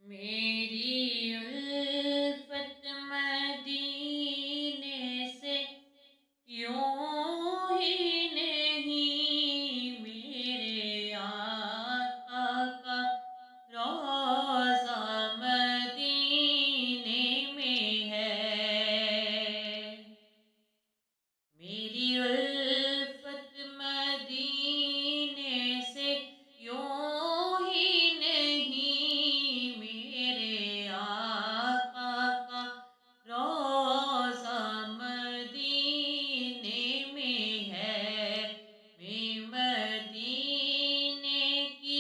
میری الفت مدینے سے یوں ہی نہیں، میرے آقا کا روضہ مدینے میں ہے۔ میری الفت مدینے سے یوں ہی نہیں، میرے آقا کا روضہ مدینے میں ہے۔ میں مدینے کی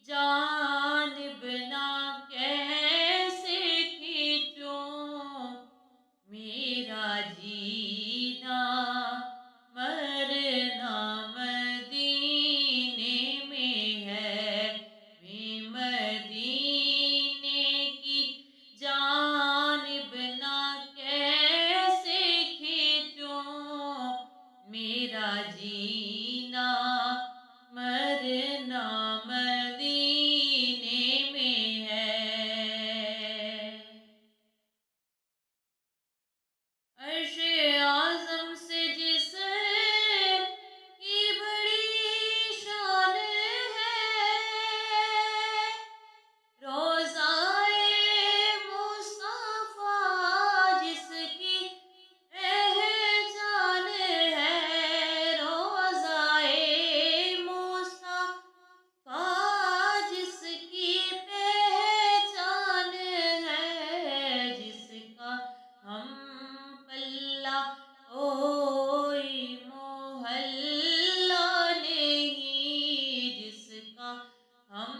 جانب نہ کیسے کھینچوں، میرا جینا مرنا مدینے میں ہے۔ میں مدینے کی جانب نہ کیسے کھینچوں، میرا جینا مرنا مدینے میں ہے۔ عرش اعظم سے جس کی بڑی شان ہے، روضائے مصطفیٰ جس کی پہچان ہے، روضائے مصطفیٰ جس کی پہچان ہے، جس کا ہم پلہ کوئی محلہ نہیں، جس کا ہم